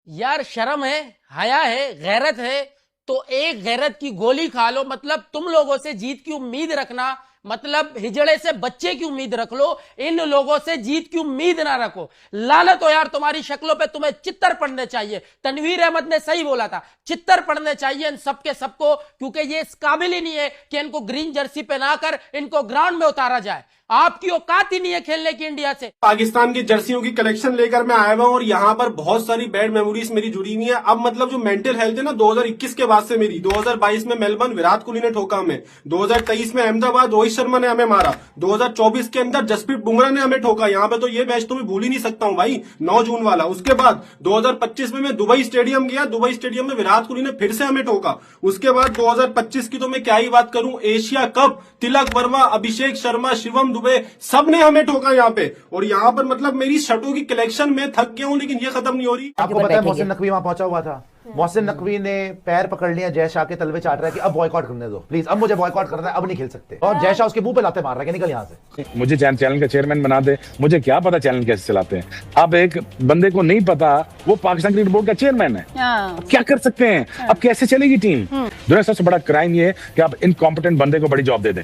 यार शर्म है, हया है, गैरत है तो एक गैरत की गोली खा लो। मतलब तुम लोगों से जीत की उम्मीद रखना, मतलब हिजड़े से बच्चे की उम्मीद रख लो, इन लोगों से जीत की उम्मीद ना रखो। लानत हो यार तुम्हारी शक्लों पे, तुम्हें चित्तर पड़ने चाहिए। तनवीर अहमद ने सही बोला था, चित्तर पड़ने चाहिए इन सबके सबको, क्योंकि ये इस काबिल ही नहीं है कि इनको ग्रीन जर्सी पहनाकर इनको ग्राउंड में उतारा जाए। आपकी औकात ही नहीं है खेलने की इंडिया से। पाकिस्तान की जर्सियों की कलेक्शन लेकर मैं आया हुआ हूं और यहाँ पर बहुत सारी बैड मेमोरीज मेरी जुड़ी हुई है। अब मतलब जो मेंटल हेल्थ है ना 2021 के बाद से मेरी, 2022 में मेलबर्न विराट कोहली ने ठोका हमें, 2023 में अहमदाबाद रोहित शर्मा ने हमें मारा, 2024 के अंदर जसप्रीत बुमराह ने हमें ठोका। यहाँ पे तो ये मैच तो मैं भूल ही नहीं सकता हूँ भाई, 9 जून वाला। उसके बाद 2025 में मैं दुबई स्टेडियम गया, दुबई स्टेडियम में विराट कोहली ने फिर से हमें ठोका। उसके बाद 2025 की तो मैं क्या ही बात करूं, एशिया कप, तिलक वर्मा, अभिषेक शर्मा, शिवम दुबे, सब ने हमें ठोका यहाँ पे। और यहाँ पर मतलब मेरी शर्टों की कलेक्शन में थक गया हूँ, लेकिन ये खत्म नहीं हो रही। आपको पता है मोहसिन नकवी वहां पहुंचा हुआ था, मोहसिन नकवी ने पैर पकड़ लिया, जय शाह के तलवे चाट रहा है कि अब बॉयकॉट करने दो प्लीज, अब मुझे बॉयकॉट करना है, अब नहीं खेल सकते। और जय शाह उसके मुंह पे लाते मार रहा है कि निकल यहाँ से। मुझे चैनल का चेयरमैन बना दे, मुझे क्या पता चैनल कैसे चलाते हैं। अब एक बंदे को नहीं पता वो पाकिस्तान क्रिकेट बोर्ड का चेयरमैन है, अब क्या कर सकते हैं, अब कैसे चलेगी टीम। दुनिया सबसे बड़ा क्राइम ये है कि आप इनकॉम्पिटेंट बंदे को बड़ी जॉब दे दें।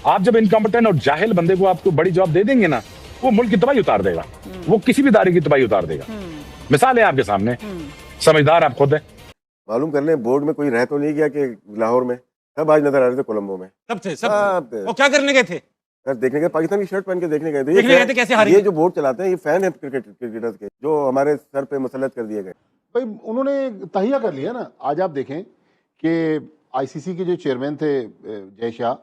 आप जब इनकॉम्पिटेंट और जाहिल बंदे को आपको बड़ी जॉब दे देंगे ना, वो मुल्क की तबाही उतार देगा, वो किसी भी इदारे की तबाही उतार देगा। मिसाल है आपके सामने, समझदार आप खुद है। मालूम कर लें बोर्ड में कोई रह तो नहीं गया कि लाहौर में, सब आज नजर आ रहे थे कोलंबो में। सब थे, सब थे। वो क्या करने गए थे? सर देखने गए, पाकिस्तान की शर्ट पहन के देखने गए थे। देखने गए थे कैसे हारे? ये जो बोर्ड चलाते हैं ये फैन है क्रिकेटर्स के, जो हमारे सर पे मुसल्लत कर दिए गए। भाई उन्होंने तहिया कर लिया ना। आज आप देखें कि आईसीसी के जो चेयरमैन थे जय शाह,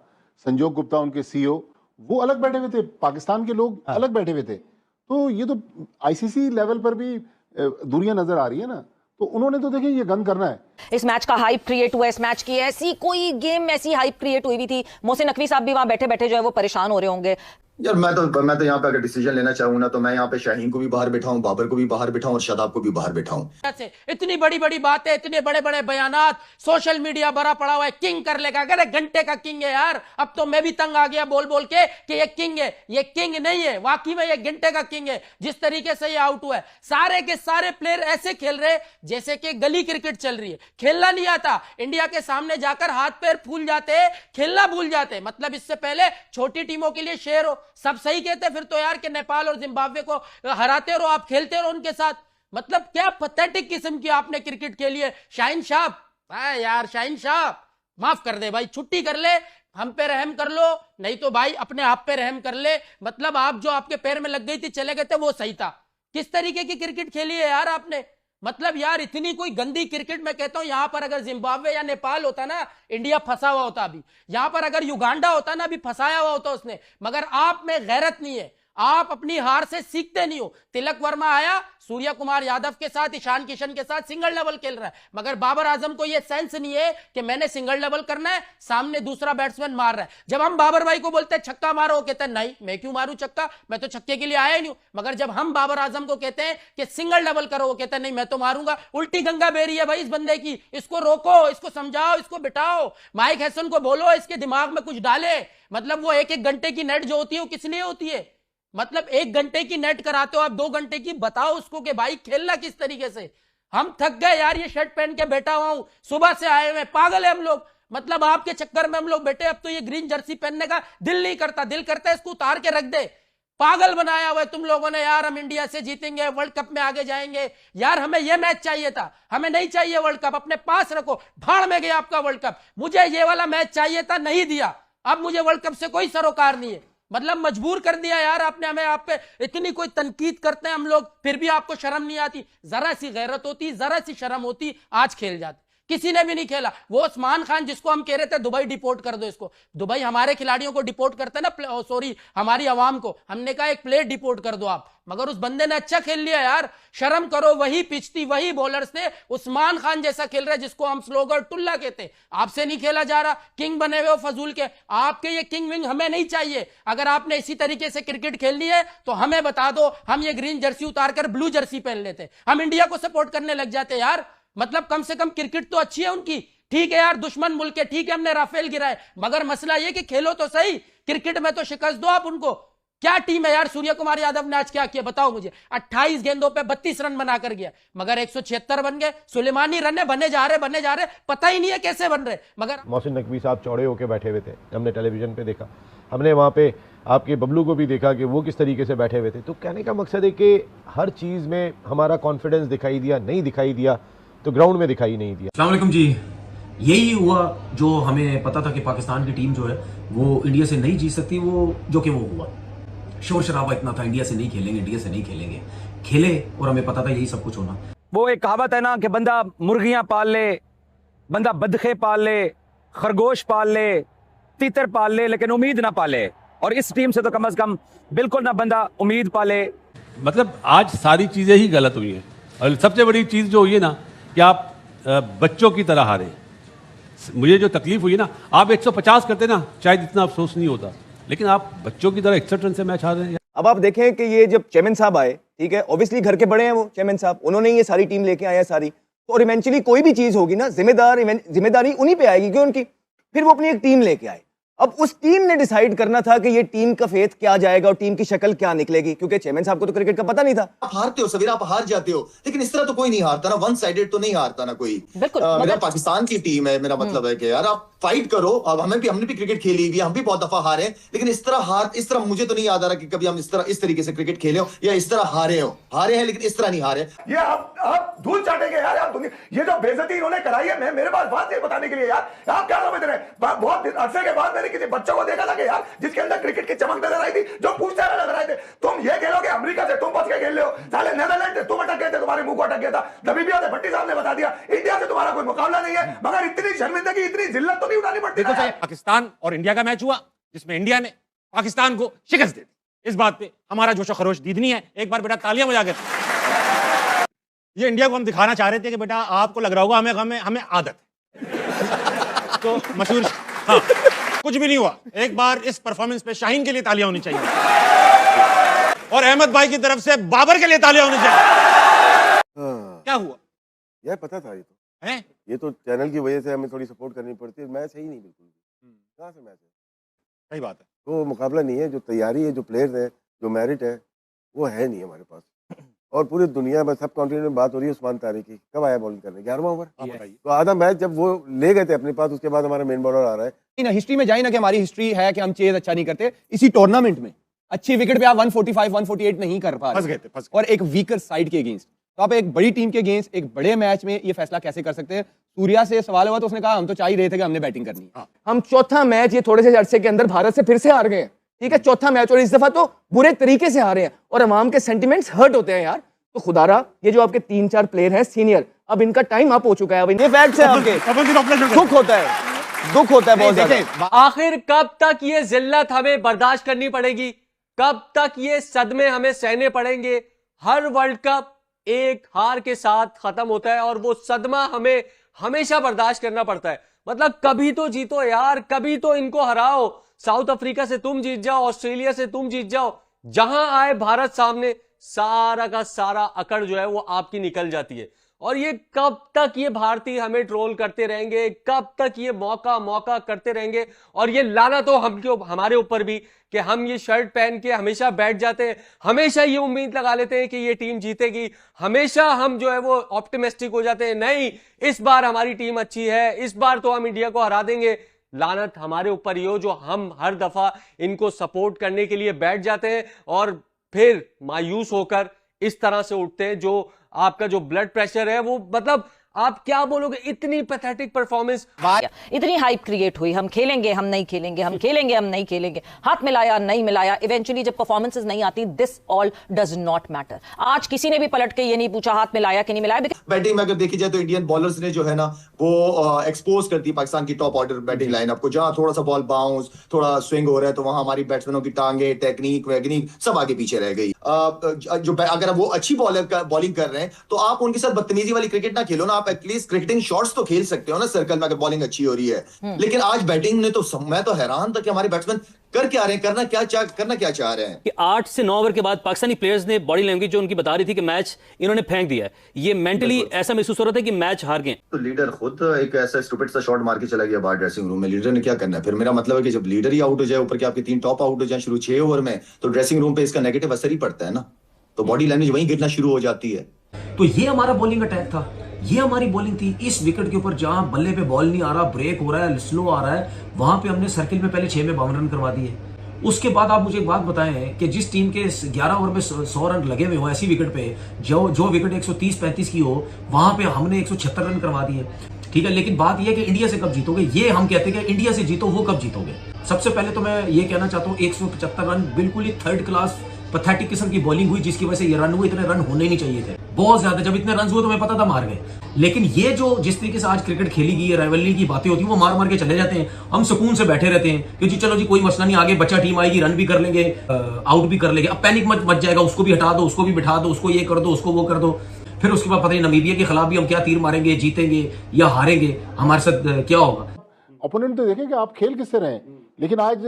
संजोग गुप्ता उनके सीईओ, वो अलग बैठे हुए थे, पाकिस्तान के लोग अलग बैठे हुए थे। तो ये तो आईसीसी लेवल पर भी दूरियां नजर आ रही है ना। तो उन्होंने तो देखिए ये गंद करना है। इस मैच का हाइप क्रिएट हुआ, इस मैच की ऐसी कोई गेम ऐसी हाइप क्रिएट हुई भी थी, मोहसिन नकवी साहब भी वहां बैठे बैठे जो है वो परेशान हो रहे होंगे। यार मैं तो यहाँ पे अगर डिसीजन लेना चाहूँ ना, तो मैं यहाँ पे शाहीन को भी बाहर बिठाऊं, बाबर को भी बाहर बिठाऊं और शादाब को भी बाहर बिठाऊं। इतनी बड़ी बड़ी बातें, इतने बड़े बड़े बयानात, सोशल मीडिया भरा पड़ा हुआ है, किंग कर लेगा। अगर एक घंटे का किंग है यार, अब तो मैं भी तंग आ गया बोल बोल के कि ये किंग है। ये किंग नहीं है, वाकई में ये घंटे का किंग है। जिस तरीके से ये आउट हुआ है, सारे के सारे प्लेयर ऐसे खेल रहे जैसे कि गली क्रिकेट चल रही है। खेलना नहीं आता, इंडिया के सामने जाकर हाथ पैर फूल जाते, खेलना भूल जाते। मतलब इससे पहले छोटी टीमों के लिए शेर हो, सब सही कहते फिर तो यार कि नेपाल और जिम्बाब्वे को हराते रहो, आप खेलते रहो उनके साथ। मतलब क्या पैथेटिक किस्म की आपने क्रिकेट खेली है। शाहीन शाह यार, शाहीन शाह माफ कर दे भाई, छुट्टी कर ले, हम पे रहम कर लो, नहीं तो भाई अपने आप पे रहम कर ले। मतलब आप जो आपके पैर में लग गई थी, चले गए थे, वो सही था। किस तरीके की क्रिकेट खेली है यार आपने। मतलब यार इतनी कोई गंदी क्रिकेट, मैं कहता हूं यहां पर अगर जिम्बाब्वे या नेपाल होता ना, इंडिया फंसा हुआ होता अभी। यहां पर अगर युगांडा होता ना, अभी फंसाया हुआ होता उसने। मगर आप में गैरत नहीं है, आप अपनी हार से सीखते नहीं हो। तिलक वर्मा आया, सूर्य कुमार यादव के साथ, ईशान किशन के साथ सिंगल लेवल खेल रहा है, मगर बाबर आजम को यह सेंस नहीं है कि मैंने सिंगल लेवल करना है, सामने दूसरा बैट्समैन मार रहा है। जब हम बाबर भाई को बोलते हैं छक्का मारो, कहते हैं नहीं मैं क्यों मारूं छक्का, मैं तो छक्के के लिए आया ही नहीं। मगर जब हम बाबर आजम को कहते हैं कि सिंगल लेवल करो, वो कहते हैं नहीं मैं तो मारूंगा। उल्टी गंगा बेरी है भाई इस बंदे की, इसको रोको, इसको समझाओ, इसको बिठाओ। माइक हैसन को बोलो इसके दिमाग में कुछ डाले। मतलब वो एक घंटे की नेट जो होती है वो किस लिए होती है। मतलब 1 घंटे की नेट कराते हो आप, 2 घंटे की बताओ उसको कि भाई खेलना किस तरीके से। हम थक गए यार, ये शर्ट पहन के बैठा हुआ हूं, सुबह से आए हुए, पागल है हम लोग। मतलब आपके चक्कर में हम लोग बैठे, अब तो ये ग्रीन जर्सी पहनने का दिल नहीं करता, दिल करता है इसको उतार के रख दे। पागल बनाया हुआ है तुम लोगों ने यार। हम इंडिया से जीतेंगे, वर्ल्ड कप में आगे जाएंगे। यार हमें यह मैच चाहिए था, हमें नहीं चाहिए वर्ल्ड कप। अपने पास रखो, भाड़ में गया आपका वर्ल्ड कप। मुझे ये वाला मैच चाहिए था, नहीं दिया। अब मुझे वर्ल्ड कप से कोई सरोकार नहीं है। मतलब मजबूर कर दिया यार आपने हमें। आप पे इतनी कोई तनकीद करते हैं हम लोग, फिर भी आपको शर्म नहीं आती। जरा सी गैरत होती, जरा सी शर्म होती, आज खेल जाते। किसी ने भी नहीं खेला। वो उस्मान खान जिसको हम कह रहे थे दुबई डिपोर्ट कर दो इसको, दुबई हमारे खिलाड़ियों को डिपोर्ट करते ना, सॉरी हमारी आवाम को, हमने कहा एक प्लेयर डिपोर्ट कर दो आप, मगर उस बंदे ने अच्छा खेल लिया यार। शर्म करो, वही पिच थी, वही बॉलर्स थे, उस्मान खान जैसा खेल रहा है जिसको हम स्लोगर टुल्ला कहते। आपसे नहीं खेला जा रहा, किंग बने हुए हो फजूल के। आपके ये किंग विंग हमें नहीं चाहिए। अगर आपने इसी तरीके से क्रिकेट खेलनी है तो हमें बता दो, हम ये ग्रीन जर्सी उतारकर ब्लू जर्सी पहन लेते, हम इंडिया को सपोर्ट करने लग जाते यार। मतलब कम से कम क्रिकेट तो अच्छी है उनकी। ठीक है यार, दुश्मन मुल्क है, ठीक है हमने राफेल गिराए, मगर मसला ये कि खेलो तो सही। क्रिकेट में तो शिकस्त दो आप उनको। क्या टीम है यार। सूर्य कुमार यादव ने आज क्या किया बताओ मुझे। 28 गेंदों पे 32 रन बनाकर गया, मगर 176 बन गए। सुलेमानी रन बने जा रहे, पता ही नहीं है कैसे बन रहे। मगर मोहसिन नकवी साहब चौड़े होकर बैठे हुए थे, हमने टेलीविजन पे देखा, हमने वहाँ पे आपके बबलू को भी देखा कि वो किस तरीके से बैठे हुए थे। तो कहने का मकसद है कि हर चीज़ में हमारा कॉन्फिडेंस दिखाई दिया, नहीं दिखाई दिया तो ग्राउंड में दिखाई नहीं दिया। अस्सलाम वालेकुम जी, यही हुआ जो हमें पता था कि पाकिस्तान की टीम जो है वो इंडिया से नहीं जीत सकती, वो जो कि वो हुआ। शोर शराबा इतना था, इंडिया से नहीं खेलेंगे, खेले और हमें पता था यही सब कुछ होना। वो एक कहावत है ना कि बंदा मुर्गियां पाल ले, बंदा बदखे पाल ले, खरगोश पाल ले, तीतर पाल ले, लेकिन उम्मीद ना पाले। और इस टीम से तो कम से कम बिल्कुल ना बंदा उम्मीद पाले। मतलब आज सारी चीजें ही गलत हुई हैं, और सबसे बड़ी चीज जो हुई है ना कि आप बच्चों की तरह हारे। मुझे जो तकलीफ हुई ना, आप 150 करते ना शायद इतना अफसोस नहीं होता, लेकिन आप बच्चों की तरह 61 रन से मैच हार रहे हैं। अब आप देखें कि ये जब चेयरमैन साहब आए, ठीक है, ऑब्वियसली घर के बड़े हैं वो चेयरमैन साहब, उन्होंने ये सारी टीम लेके आया सारी, तो और इवेंचुअली कोई भी चीज होगी ना जिम्मेदारी उन्हीं पे आएगी, क्यों उनकी। फिर वो अपनी एक टीम लेके आए। अब उस टीम ने डिसाइड करना था कि ये टीम का फेथ क्या जाएगा और टीम की शक्ल क्या निकलेगी, क्योंकि चेयरमैन साहब को तो क्रिकेट का पता नहीं था। आप हारते हो सवेरा, आप हार जाते हो, लेकिन इस तरह तो कोई नहीं हारता ना, वन साइडेड तो नहीं हारता ना कोई। मेरा पाकिस्तान की टीम है, मेरा मतलब है कि यार आप फाइट करो। अब हमने भी क्रिकेट खेली हुई, हम भी बहुत दफा हारे, लेकिन इस तरह मुझे तो नहीं याद आ रहा कि कभी हम इस तरीके से क्रिकेट खेले हो या इस तरह हारे हैं, लेकिन इस तरह नहीं हारे। ये आप धूल चाटेंगे यार, आप ये जो बेइज्जती इन्होंने कराई है, मेरे पास बात है बताने के लिए यार। आप क्या समझ रहे हैं? बहुत अरसे के बाद मैंने किसी बच्चों को देखा था कि यार जिसके अंदर क्रिकेट की चमक नजर आई थी, जो पूछते हुए नजर आए थे, तुम ये खेलोगे अमेरिका से, तुम बच के खेल रहे हो, साले नीदरलैंड से तुम अटक गए थे, तुम्हारे मुंह को अटक गया था। नबीबिया से भट्टी साहब ने बता दिया इंडिया से तुम्हारा कोई मुकाबला नहीं है, मगर इतनी शर्मिंदगी, इतनी जिल्लत तो नहीं उठानी पड़ती। देखो चाहे पाकिस्तान और इंडिया का मैच हुआ जिसमें इंडिया ने पाकिस्तान को शिकस्त दे दी, इस बात पे हमारा जोशो खरोश दीदनी है। एक बार बेटा तालियां बजा के, ये इंडिया को हम दिखाना चाह रहे थे कि बेटा आपको लग रहा होगा हमें आदत है। तो मशहूर, हाँ, कुछ भी नहीं हुआ। एक बार इस परफॉर्मेंस पे शाहीन के लिए तालियां होनी चाहिए, और अहमद भाई की तरफ से बाबर के लिए तालियां होनी चाहिए। क्या हुआ? यह पता था, है? ये तो चैनल की वजह से हमें थोड़ी सपोर्ट करनी पड़ती है। मैच है ही नहीं बिल्कुल, कहाँ से मैच है? सही बात है, तो मुकाबला नहीं है, जो तैयारी है, जो प्लेयर्स है, जो मेरिट है, वो है नहीं हमारे पास। और पूरी दुनिया में सब कॉन्टिनेंट में बात हो रही है उस्मान तारिक की, कब आया बॉलिंग करने? 11वां ओवर। तो आधा मैच जब वो ले गए थे अपने पास, उसके बाद हमारा मेन बॉलर आ रहा है। हिस्ट्री में जाए ना कि हमारी हिस्ट्री है कि हम चेज अच्छा नहीं करते, इसी टूर्नामेंट में अच्छी विकेट पे आप 145 148 नहीं कर पा रहे और एक वीकर साइड के अगेंस्ट। तो आप एक बड़ी टीम के अगेंस्ट एक बड़े मैच में ये फैसला कैसे कर सकते हैं? सूर्या से सवाल हुआ तो उसने कहा हम तो चाह ही रहे थे कि हमने बैटिंग करनी है। हम चौथा मैच ये थोड़े से अरसे के अंदर भारत से फिर से हार गए हैं, ठीक है, चौथा मैच, और इस दफा तो बुरे तरीके से हारे हैं और अवाम के सेंटिमेंट्स हर्ट होते हैं यार। तो खुदारा ये जो आपके 3-4 प्लेयर हैं सीनियर, अब इनका टाइम अप हो चुका है, अब ये फैक्ट्स है आपके। दुख होता है बहुत ज्यादा। आखिर कब तक ये जिल्लत हमें बर्दाश्त करनी पड़ेगी? कब तक ये सदमे हमें सहने पड़ेंगे? हर वर्ल्ड कप एक हार के साथ खत्म होता है और वो सदमा हमें हमेशा बर्दाश्त करना पड़ता है। मतलब कभी तो जीतो यार, कभी तो इनको हराओ। साउथ अफ्रीका से तुम जीत जाओ, ऑस्ट्रेलिया से तुम जीत जाओ, जहां आए भारत सामने सारा का सारा अकड़ जो है वो आपकी निकल जाती है। और ये कब तक ये भारतीय हमें ट्रोल करते रहेंगे? कब तक ये मौका करते रहेंगे? और ये लाना तो हमारे ऊपर भी कि हम ये शर्ट पहन के हमेशा बैठ जाते हैं, हमेशा ये उम्मीद लगा लेते हैं कि ये टीम जीतेगी, हमेशा हम जो है वो ऑप्टिमिस्टिक हो जाते हैं, नहीं इस बार हमारी टीम अच्छी है, इस बार तो हम इंडिया को हरा देंगे। लानत हमारे ऊपर ही हो जो हम हर दफा इनको सपोर्ट करने के लिए बैठ जाते हैं और फिर मायूस होकर इस तरह से उठते हैं। जो आपका जो ब्लड प्रेशर है वो, मतलब आप क्या बोलोगे, इतनी पैथेटिक परफॉर्मेंस। इतनी हाइप क्रिएट हुई, हम खेलेंगे हम नहीं खेलेंगे, हम खेलेंगे हम नहीं खेलेंगे, हाथ मिलाया नहीं मिलाया, इवेंचुअली जब परफॉर्मेंसेस नहीं आती, this all does not matter. आज किसी ने भी पलट के ये नहीं पूछा हाथ मिलाया कि नहीं मिलाया। बैटिंग में अगर देखी जाए तो इंडियन बॉलर्स ने जो है ना वो एक्सपोज करती है पाकिस्तान की टॉप ऑर्डर बैटिंग लाइनअप को। जहां थोड़ा सा बॉल बाउंस, थोड़ा स्विंग हो रहा है, तो वहां हमारी बैट्समैनों की टांगे, टेक्निक वैगनिक सब आगे पीछे रह गई। जो अगर वो अच्छी बॉलिंग कर रहे हैं तो आप उनके साथ बदतमीजी वाली क्रिकेट ना खेलो ना, आप आप एटलीस्ट क्रिकेटिंग शॉट्स तो खेल सकते हो ना सर्कल में, अगर बॉलिंग अच्छी हो रही है। लेकिन आज बैटिंग ने तो मैं तो हैरान था कि हमारे बैट्समैन कर क्या रहे हैं, करना क्या चाह रहे हैं। कि 8 से 9 ओवर के बाद पाकिस्तानी प्लेयर्स ने बॉडी लैंग्वेज जो उनकी बता रही थी कि मैच इन्होंने फेंक दिया है, ये मेंटली ऐसा महसूस हो रहा था कि मैच हार गए। तो लीडर खुद एक ऐसा स्टूपिड सा शॉट मार के चला गया बाहर ड्रेसिंग रूम में, लीडर ने क्या करना है फिर? मेरा मतलब है कि जब लीडर ही आउट हो जाए, ऊपर के आपके 3 टॉप आउट हो जाए शुरू 6 ओवर में, तो ड्रेसिंग रूम पे इसका नेगेटिव असर ही पड़ता है ना, तो बॉडी लैंग्वेज वहीं गिरना शुरू हो जाती है। तो ये हमारा बॉलिंग अटैक था, ये हमारी बॉलिंग थी। इस विकेट के ऊपर जहां बल्ले पे बॉल नहीं आ रहा, ब्रेक हो रहा है, स्लो आ रहा है, वहां पे हमने सर्किल में पहले 6 में 52 रन करवा दिए। उसके बाद आप मुझे एक बात बताएं कि जिस टीम के 11 ओवर में 100 रन लगे हुए हो ऐसी विकेट पे, जो विकेट 130-35 की हो, वहां पे हमने 176 रन करवा दिए। ठीक है, लेकिन बात यह है कि इंडिया से कब जीतोगे, ये हम कहते हैं कि इंडिया से जीतो, वो कब जीतोगे। सबसे पहले तो मैं ये कहना चाहता हूं 175 रन बिल्कुल ही थर्ड क्लास पैथेटिक किस्म की बॉलिंग हुई, जिसकी वजह से ये रन हुए। इतने रन होने नहीं चाहिए थे, बहुत ज्यादा। जब इतने रन हुए तो मैं पता था मार गए। लेकिन ये जो जिस तरीके से आज क्रिकेट खेली गई है, राइवलरी की बातें होती है, वो मार मार के चले जाते हैं। हम सुकून से बैठे रहते हैं कि जी चलो जी कोई मसला नहीं, आगे बच्चा टीम आएगी, रन भी कर लेंगे, आउट भी कर लेंगे। अब पैनिक मच जाएगा, उसको भी हटा दो, उसको भी बिठा दो, उसको ये कर दो, उसको वो कर दो। फिर उसके बाद पता नहीं नमीबिया के खिलाफ भी हम क्या तीर मारेंगे, जीतेंगे या हारेंगे, हमारे साथ क्या होगा। ओपोनेंट तो देखें कि आप खेल किससे रहे, लेकिन आज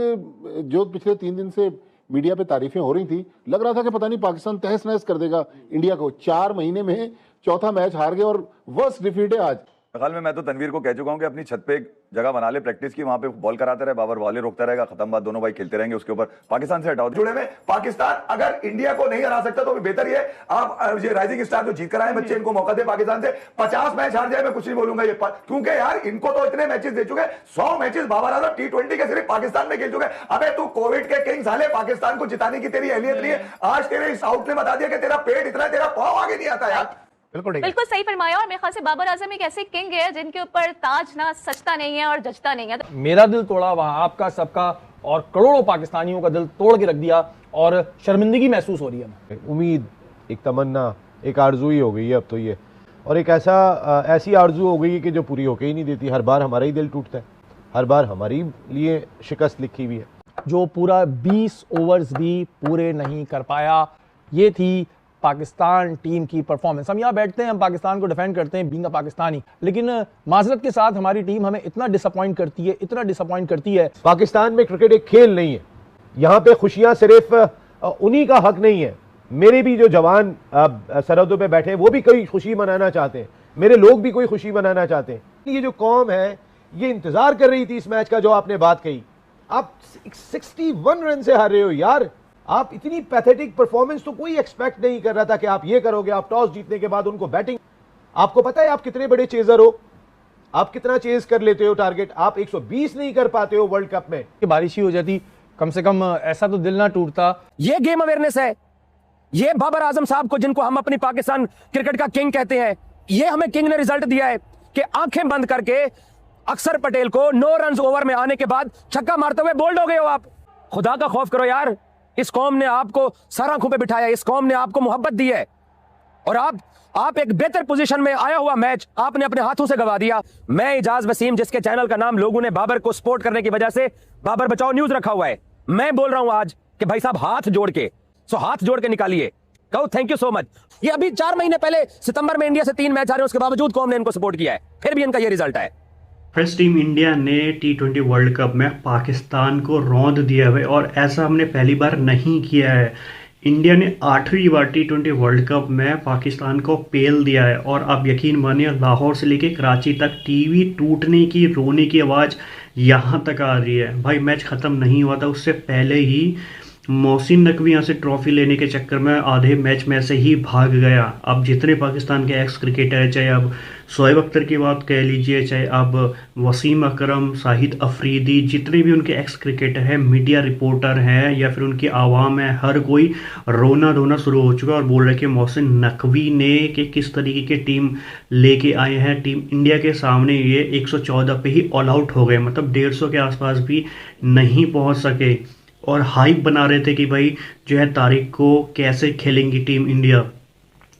जो पिछले 3 दिन से मीडिया पे तारीफें हो रही थी, लग रहा था कि पता नहीं पाकिस्तान तहस नहस कर देगा इंडिया को। 4 महीने में चौथा मैच हार गए और वर्स्ट डिफीट है आज। हाल में मैं तो तनवीर को कह चुका हूं कि अपनी छत पे एक जगह बना ले प्रैक्टिस की, वहां पे बॉल कराते रहे, बाबर बॉले रोकता रहेगा, खत्म बात, दोनों भाई खेलते रहेंगे, उसके ऊपर पाकिस्तान से हटाओ। जुड़े में पाकिस्तान अगर इंडिया को नहीं हरा सकता तो बेहतर ये आप ये राइजिंग स्टार जो जीत कर आए बच्चे, इनको मौका दे। पाकिस्तान से 50 मैच हार जाए मैं कुछ नहीं बोलूंगा ये, क्योंकि यार इनको तो इतने मैचेस दे चुके, 100 मैचेस बाबर आजम T20 के सिर्फ पाकिस्तान में खेल चुके। अबे तू कोविड के किंग साले, पाकिस्तान को जिताने की तेरी अहलियत नहीं है। आज तेरे इस आउट ने बता दिया कि तेरा पेट इतना है, तेरा पाँव आगे नहीं आता यार। बिल्कुल सही फरमाया। और मेरे ख्याल से बाबर आजम एक ऐसे किंग है जिनके ऊपर ताज ना सजता नहीं है और जचता नहीं है। मेरा दिल तोड़ा वहां आपका, सबका और करोड़ों पाकिस्तानियों का दिल तोड़ के रख दिया और शर्मिंदगी महसूस हो रही है। उम्मीद, एक तमन्ना, एक आरजू ही हो गई है अब तो ये, और एक ऐसी आरजू हो गई है कि जो पूरी होके ही नहीं देती। हर बार हमारा ही दिल टूटता है, हर बार हमारी लिए शिकस्त लिखी हुई है। जो पूरा 20 ओवर्स भी पूरे नहीं कर पाया, ये थी पाकिस्तान टीम की परफॉर्मेंस। हम यहाँ बैठते हैं, हम पाकिस्तान को डिफेंड करते हैं बीइंग अ पाकिस्तानी, लेकिन माजरत के साथ हमारी टीम हमें इतना डिसअपॉइंट करती है, इतना डिसअपॉइंट करती है। पाकिस्तान में क्रिकेट एक खेल नहीं है, यहाँ पे खुशियां सिर्फ उन्हीं का हक नहीं है। मेरे भी जो जवान सरहदों पे बैठे हैं वो भी कोई खुशी मनाना चाहते हैं, मेरे लोग भी कोई खुशी मनाना चाहते हैं। ये जो कौम है ये इंतजार कर रही थी इस मैच का, जो आपने बात कही। आप 61 रन से हार रहे हो यार, आप इतनी पैथेटिक परफॉर्मेंस तो कोई एक्सपेक्ट नहीं कर रहा था कि आप ये करोगे। आप टॉस जीतने के बाद उनको बैटिंग, आपको पता है आप कितने बड़े चेजर हो, आप कितना चेज कर लेते हो टारगेट, आप 120 नहीं कर पाते हो वर्ल्ड कप में। बारिश ही हो जाती कम से कम, ऐसा तो दिल ना टूटता। ये गेम अवेयरनेस है, ये बाबर आजम साहब को, जिनको हम अपनी पाकिस्तान क्रिकेट का किंग कहते हैं, ये हमें किंग ने रिजल्ट दिया है कि आंखें बंद करके अक्षर पटेल को 9 रन ओवर में आने के बाद छक्का मारते हुए बोल्ड हो गए हो आप। खुदा का खौफ करो यार, इस कौम ने आपको सर आंखों पे बिठाया, इस कौम ने आपको मोहब्बत दी है, और आप एक बेहतर पोजीशन में आया हुआ मैच आपने अपने हाथों से गवा दिया। मैं इजाज वसीम, जिसके चैनल का नाम लोगों ने बाबर को सपोर्ट करने की वजह से बाबर बचाओ न्यूज रखा हुआ है, मैं बोल रहा हूं आज कि भाई साहब हाथ जोड़ के निकालिए, कहो थैंक यू सो मच। ये अभी 4 महीने पहले सितंबर में इंडिया से 3 मैच आ रहे हैं, उसके बावजूद कौम ने इनको सपोर्ट किया है, फिर भी इनका ये रिजल्ट है। फर्स्ट टीम इंडिया ने T20 वर्ल्ड कप में पाकिस्तान को रौंद दिया है और ऐसा हमने पहली बार नहीं किया है। इंडिया ने 8वीं बार T20 वर्ल्ड कप में पाकिस्तान को पेल दिया है और आप यकीन मानिए लाहौर से लेके कराची तक टीवी टूटने की, रोने की आवाज़ यहाँ तक आ रही है। भाई मैच ख़त्म नहीं हुआ था, उससे पहले ही मोहसिन नकवी यहाँ से ट्रॉफी लेने के चक्कर में आधे मैच में से ही भाग गया। अब जितने पाकिस्तान के एक्स क्रिकेटर हैं, चाहे अब शोएब अख्तर की बात कह लीजिए, चाहे अब वसीम अकरम, शाहिद अफरीदी, जितने भी उनके एक्स क्रिकेटर हैं, मीडिया रिपोर्टर हैं या फिर उनकी आवाम है, हर कोई रोना धोना शुरू हो चुका है और बोल रहे हैं कि मोहसिन नकवी ने कि किस तरीके की टीम लेके आए हैं। टीम इंडिया के सामने ये 114 पे ही ऑल आउट हो गए, मतलब 150 के आसपास भी नहीं पहुँच सके और हाइप बना रहे थे कि भाई जो है तारीख को कैसे खेलेंगी टीम इंडिया।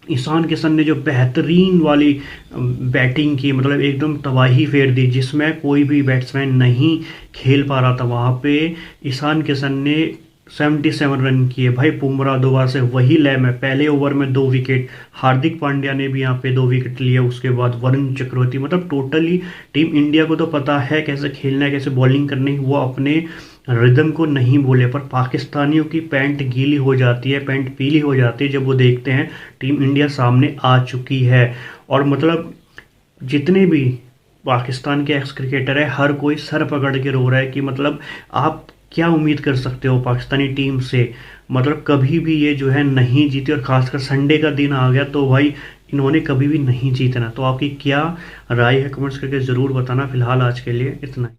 ईशान किशन ने जो बेहतरीन वाली बैटिंग की, मतलब एकदम तबाही फेर दी, जिसमें कोई भी बैट्समैन नहीं खेल पा रहा था। वहाँ पे ईशान किशन ने 77 रन किए भाई। बुमराह दोबारा से वही लय में पहले ओवर में 2 विकेट, हार्दिक पांड्या ने भी यहाँ पे 2 विकेट लिए, उसके बाद वरुण चक्रवर्ती। मतलब टोटली टीम इंडिया को तो पता है कैसे खेलना है, कैसे बॉलिंग करनी है, वो अपने रिदम को नहीं बोले। पर पाकिस्तानियों की पैंट गीली हो जाती है, पैंट पीली हो जाती है जब वो देखते हैं टीम इंडिया सामने आ चुकी है। और मतलब जितने भी पाकिस्तान के एक्स क्रिकेटर है, हर कोई सर पकड़ के रो रहा है कि मतलब आप क्या उम्मीद कर सकते हो पाकिस्तानी टीम से। मतलब कभी भी ये जो है नहीं जीती, और खासकर संडे का दिन आ गया तो भाई इन्होंने कभी भी नहीं जीतना। तो आपकी क्या राय है कमेंट्स करके ज़रूर बताना। फिलहाल आज के लिए इतना ही।